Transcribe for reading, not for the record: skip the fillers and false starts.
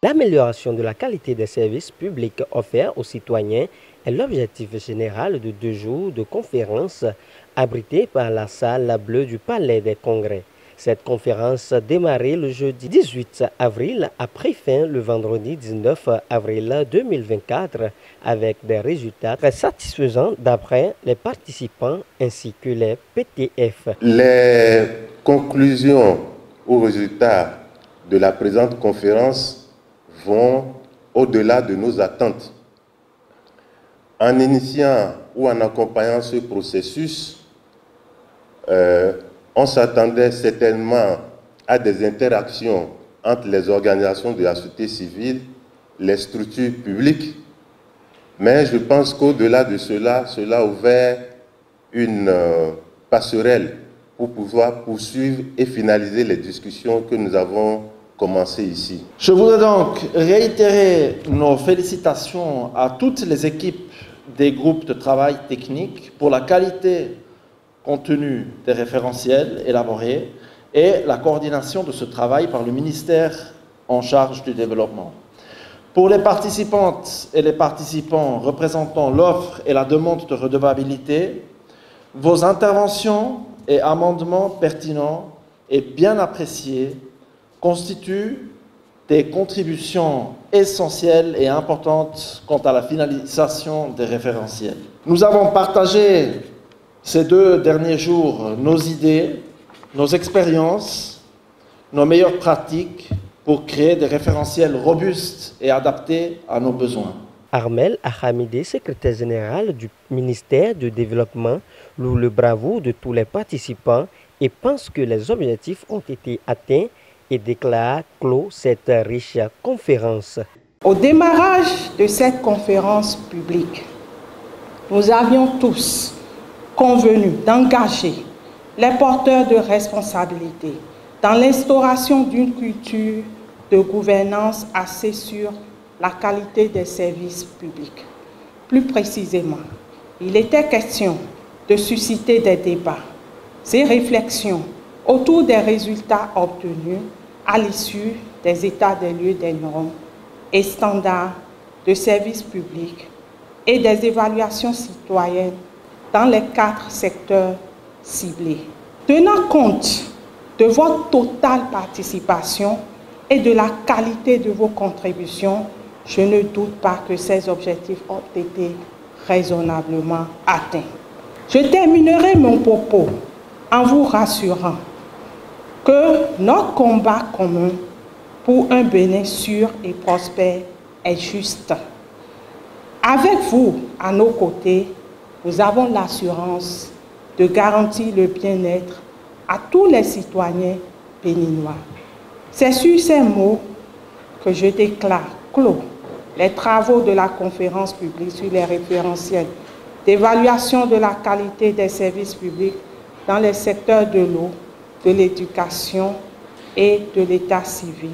L'amélioration de la qualité des services publics offerts aux citoyens est l'objectif général de 2 jours de conférence abritée par la salle bleue du Palais des Congrès. Cette conférence démarrée le jeudi 18 avril a pris fin le vendredi 19 avril 2024 avec des résultats très satisfaisants d'après les participants ainsi que les PTF. Les conclusions ou résultats de la présente conférence vont au-delà de nos attentes. En initiant ou en accompagnant ce processus, on s'attendait certainement à des interactions entre les organisations de la société civile, les structures publiques, mais je pense qu'au-delà de cela, cela a ouvert une passerelle pour pouvoir poursuivre et finaliser les discussions que nous avons commencées ici. Je voudrais donc réitérer nos félicitations à toutes les équipes des groupes de travail techniques pour la qualité contenu des référentiels élaborés et la coordination de ce travail par le ministère en charge du développement. Pour les participantes et les participants représentant l'offre et la demande de redevabilité, vos interventions et amendements pertinents et bien appréciés constituent des contributions essentielles et importantes quant à la finalisation des référentiels. Nous avons partagé ces 2 derniers jours nos idées, nos expériences, nos meilleures pratiques pour créer des référentiels robustes et adaptés à nos besoins. Armel Ahamidé, secrétaire général du ministère du Développement, loue le bravo de tous les participants et pense que les objectifs ont été atteints et déclare clos cette riche conférence. Au démarrage de cette conférence publique, nous avions tous convenu d'engager les porteurs de responsabilité dans l'instauration d'une culture de gouvernance axée sur la qualité des services publics. Plus précisément, il était question de susciter des débats et réflexions autour des résultats obtenus à l'issue des états des lieux des normes et standards de services publics et des évaluations citoyennes dans les 4 secteurs ciblés. Tenant compte de votre totale participation et de la qualité de vos contributions, je ne doute pas que ces objectifs ont été raisonnablement atteints. Je terminerai mon propos en vous rassurant que notre combat commun pour un Bénin sûr et prospère est juste. Avec vous à nos côtés, nous avons l'assurance de garantir le bien-être à tous les citoyens béninois. C'est sur ces mots que je déclare clos les travaux de la conférence publique sur les référentiels d'évaluation de la qualité des services publics dans les secteurs de l'eau, de l'éducation et de l'état civil.